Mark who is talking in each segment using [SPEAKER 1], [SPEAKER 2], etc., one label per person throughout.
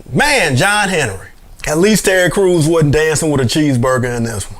[SPEAKER 1] Man, John Henry. At least Terry Crews wasn't dancing with a cheeseburger in this one.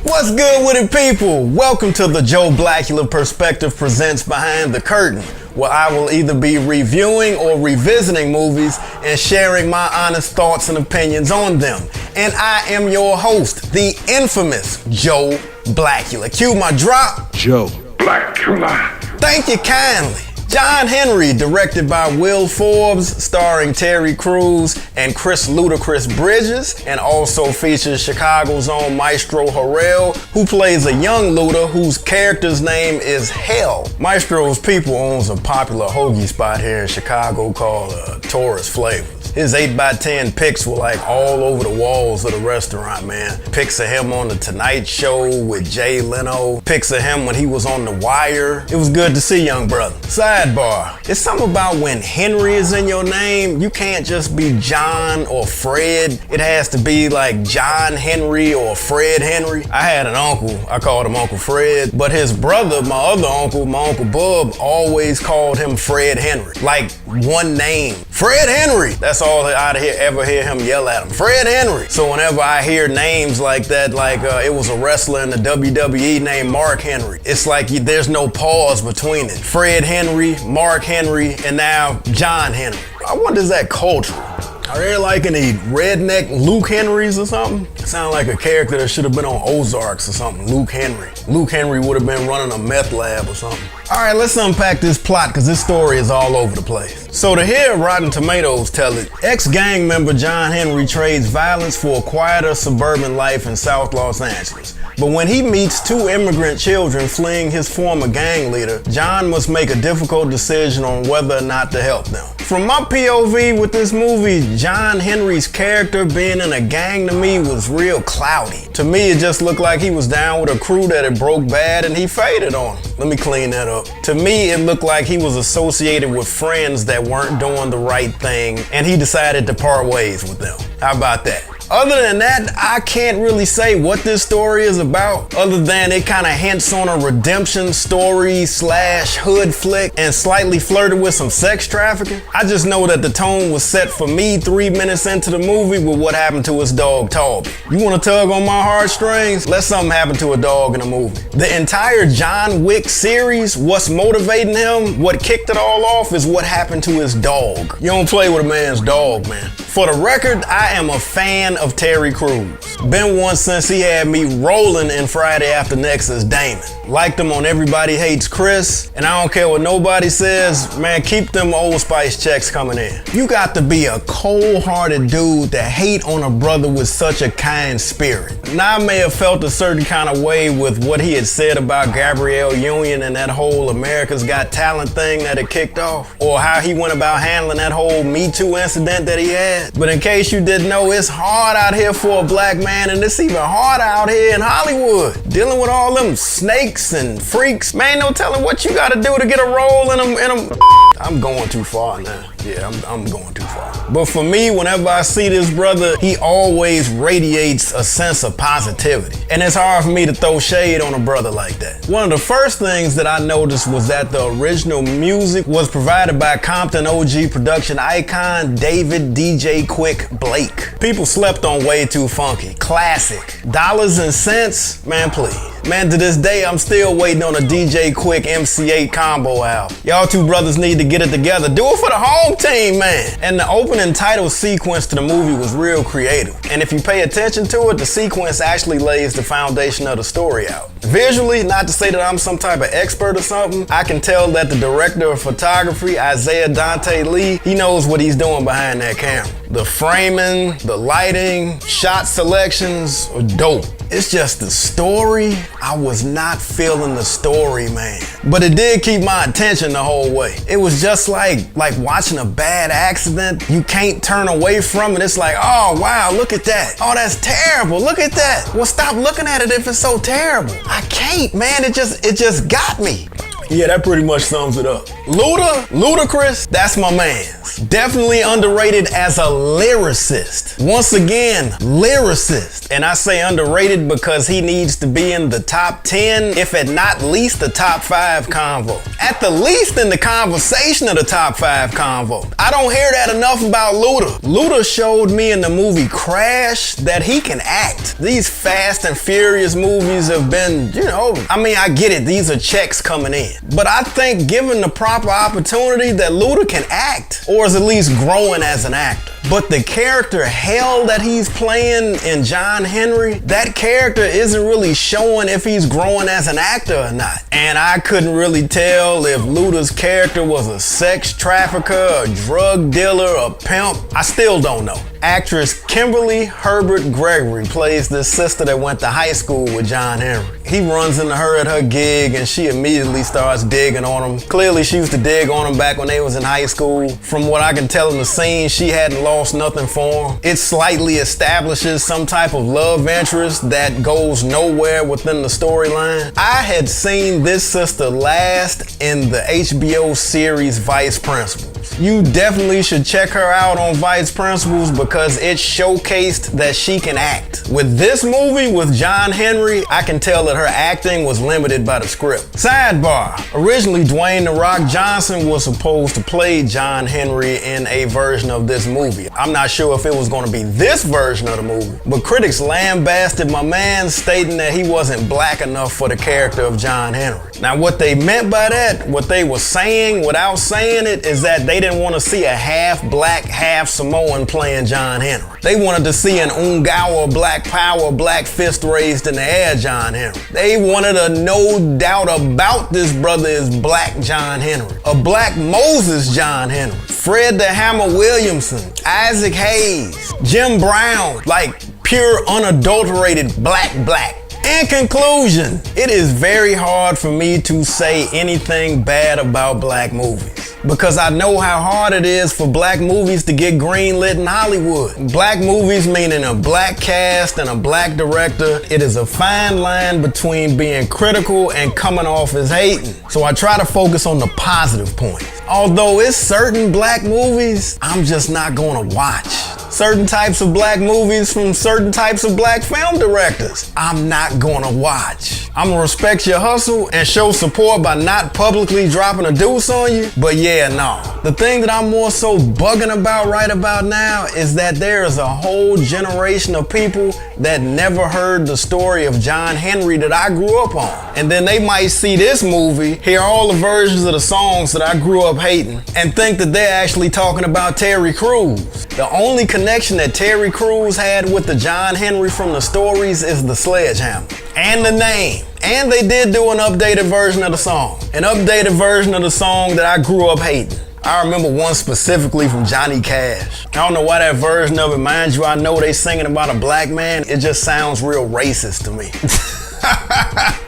[SPEAKER 1] What's good with it, people? Welcome to the Joe Blackula Perspective Presents Behind the Curtain, where I will either be reviewing or revisiting movies and sharing my honest thoughts and opinions on them. And I am your host, the infamous Joe Blackula. Cue my drop.
[SPEAKER 2] Joe Blackula.
[SPEAKER 1] Thank you kindly. John Henry, directed by Will Forbes, starring Terry Crews and Chris Ludacris Bridges, and also features Chicago's own Maestro Harrell, who plays a young Luda whose character's name is Hell. Maestro's people owns a popular hoagie spot here in Chicago called Tourist Flavors. His 8x10 pics were like all over the walls of the restaurant, man. Pics of him on The Tonight Show with Jay Leno. Pics of him when he was on The Wire. It was good to see young brother. Sidebar, it's something about when Henry is in your name, you can't just be John or Fred. It has to be like John Henry or Fred Henry. I had an uncle, I called him Uncle Fred, but his brother, my other uncle, my Uncle Bub, always called him Fred Henry. Like one name. Fred Henry! That's all I'd ever hear him yell at him. Fred Henry! So whenever I hear names like that, like it was a wrestler in the WWE named Mark Henry, it's like there's no pause between it. Fred Henry, Mark Henry, and now John Henry. I wonder, is that cultural? Are there like any redneck Luke Henrys or something? Sound like a character that should have been on Ozarks or something. Luke Henry. Luke Henry would have been running a meth lab or something. All right, let's unpack this plot because this story is all over the place. So to hear Rotten Tomatoes tell it, ex-gang member John Henry trades violence for a quieter suburban life in South Los Angeles. But when he meets two immigrant children fleeing his former gang leader, John must make a difficult decision on whether or not to help them. From my POV with this movie, John Henry's character being in a gang to me was real cloudy. To me, it just looked like he was down with a crew that had broke bad and he faded on them. Let me clean that up. To me, it looked like he was associated with friends that weren't doing the right thing and he decided to part ways with them. How about that? Other than that, I can't really say what this story is about, other than it kind of hints on a redemption story / hood flick and slightly flirted with some sex trafficking. I just know that the tone was set for me 3 minutes into the movie with what happened to his dog, Talby. You want to tug on my heartstrings? Let something happen to a dog in a movie. The entire John Wick series, what's motivating him, what kicked it all off is what happened to his dog. You don't play with a man's dog, man. For the record, I am a fan of Terry Crews. Been one since he had me rolling in Friday After Next as Damon. Liked him on Everybody Hates Chris, and I don't care what nobody says, man, keep them Old Spice checks coming in. You got to be a cold-hearted dude to hate on a brother with such a kind spirit. Now, I may have felt a certain kind of way with what he had said about Gabrielle Union and that whole America's Got Talent thing that had kicked off, or how he went about handling that whole Me Too incident that he had. But in case you didn't know, it's hard out here for a black man, and it's even harder out here in Hollywood. Dealing with all them snakes and freaks. Man, no telling what you gotta do to get a role in them. I'm going too far now. Yeah, I'm going too far. But for me, whenever I see this brother, he always radiates a sense of positivity. And it's hard for me to throw shade on a brother like that. One of the first things that I noticed was that the original music was provided by Compton OG production icon David DJ Quick Blake. People slept on Way Too Funky. Classic. Dollars and cents? Man, please. Man, to this day, I'm still waiting on a DJ Quick MC8 combo album. Y'all two brothers need to get it together. Do it for the home team, man. And the opening title sequence to the movie was real creative. And if you pay attention to it, the sequence actually lays the foundation of the story out. Visually, not to say that I'm some type of expert or something, I can tell that the director of photography, Isaiah Dante Lee, he knows what he's doing behind that camera. The framing, the lighting, shot selections are dope. It's just the story. I was not feeling the story, man. But it did keep my attention the whole way. It was just like watching a bad accident. You can't turn away from it. It's like, oh, wow, look at that. Oh, that's terrible. Look at that. Well, stop looking at it if it's so terrible. I can't, man. It just got me. Yeah, that pretty much sums it up. Ludacris, that's my man's. Definitely underrated as a lyricist. Once again, lyricist. And I say underrated because he needs to be in the top 10, if at not least the top 5 convo. At the least in the conversation of the top 5 convo. I don't hear that enough about Luda. Luda showed me in the movie Crash that he can act. These Fast and Furious movies have been, I get it, these are checks coming in. But I think given the proper opportunity that Luda can act, or is at least growing as an actor. But the character Hell that he's playing in John Henry, that character isn't really showing if he's growing as an actor or not. And I couldn't really tell if Luda's character was a sex trafficker, a drug dealer, a pimp. I still don't know. Actress Kimberly Herbert Gregory plays this sister that went to high school with John Henry. He runs into her at her gig and she immediately starts digging on him. Clearly she used to dig on him back when they was in high school. From what I can tell in the scene, she hadn't lost nothing for him. It slightly establishes some type of love interest that goes nowhere within the storyline. I had seen this sister last in the HBO series Vice Principals. You definitely should check her out on Vice Principals because it showcased that she can act. With this movie, with John Henry, I can tell that her acting was limited by the script. Sidebar, originally Dwayne "The Rock" Johnson was supposed to play John Henry in a version of this movie. I'm not sure if it was going to be this version of the movie, but critics lambasted my man, stating that he wasn't black enough for the character of John Henry. Now what they meant by that, what they were saying without saying it, is that they didn't want to see a half black, half Samoan playing John Henry. They wanted to see an Ungawa, black power, black fist raised in the air John Henry. They wanted a no doubt about this brother is black John Henry. A black Moses John Henry. Fred the Hammer Williamson. Isaac Hayes. Jim Brown. Like pure unadulterated black. In conclusion, it is very hard for me to say anything bad about black movies because I know how hard it is for black movies to get greenlit in Hollywood. Black movies meaning a black cast and a black director. It is a fine line between being critical and coming off as hating. So I try to focus on the positive points. Although it's certain black movies I'm just not gonna watch. Certain types of black movies from certain types of black film directors I'm not gonna watch. I'm gonna respect your hustle and show support by not publicly dropping a deuce on you, but yeah, no. The thing that I'm more so bugging about right about now is that there is a whole generation of people that never heard the story of John Henry that I grew up on. And then they might see this movie, hear all the versions of the songs that I grew up hating, and think that they're actually talking about Terry Crews. The only connection that Terry Crews had with the John Henry from the stories is the sledgehammer and the name. And they did do an updated version of the song. An updated version of the song that I grew up hating. I remember one specifically from Johnny Cash. I don't know why that version of it, mind you, I know they singing about a black man. It just sounds real racist to me.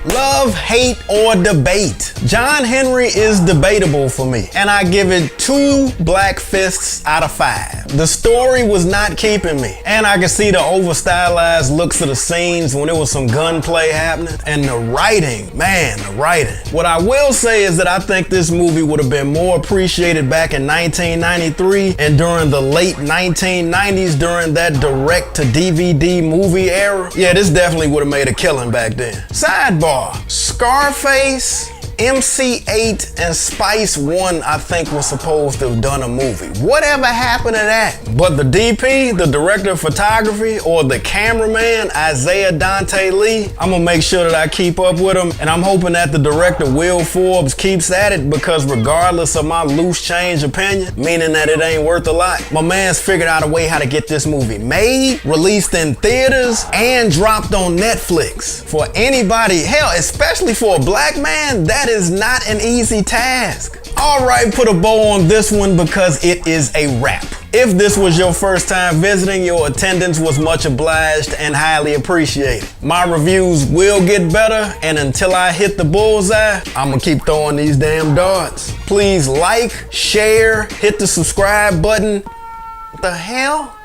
[SPEAKER 1] Love, hate, or debate. John Henry is debatable for me, and I give it 2 black fists out of 5. The story was not keeping me, and I can see the over-stylized looks of the scenes when there was some gunplay happening, and the writing, man, the writing. What I will say is that I think this movie would have been more appreciated back in 1993 and during the late 1990s during that direct-to-DVD movie era. Yeah, this definitely would have made a killing back then. Sidebar, Scarface, MC8, and Spice 1 I think was supposed to have done a movie. Whatever happened to that? But the DP, the director of photography, or the cameraman, Isaiah Dante Lee, I'm gonna make sure that I keep up with him, and I'm hoping that the director, Will Forbes, keeps at it because regardless of my loose change opinion, meaning that it ain't worth a lot, my man's figured out a way how to get this movie made, released in theaters, and dropped on Netflix. For anybody, hell, especially for a black man, that is not an easy task. Alright, put a bow on this one because it is a wrap. If this was your first time visiting, your attendance was much obliged and highly appreciated. My reviews will get better, and until I hit the bullseye, I'm gonna keep throwing these damn darts. Please like, share, hit the subscribe button. What the hell?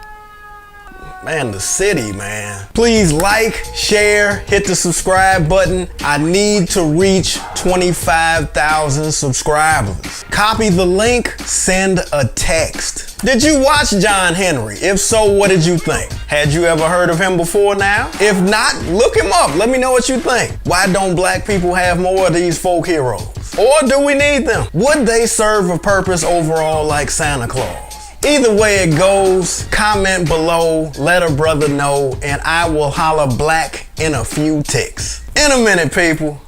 [SPEAKER 1] Man, the city, man. Please like, share, hit the subscribe button. I need to reach 25,000 subscribers. Copy the link, send a text. Did you watch John Henry? If so, what did you think? Had you ever heard of him before now? If not, look him up. Let me know what you think. Why don't black people have more of these folk heroes? Or do we need them? Would they serve a purpose overall like Santa Claus? Either way it goes, comment below, let a brother know, and I will holler black in a few ticks. In a minute, people.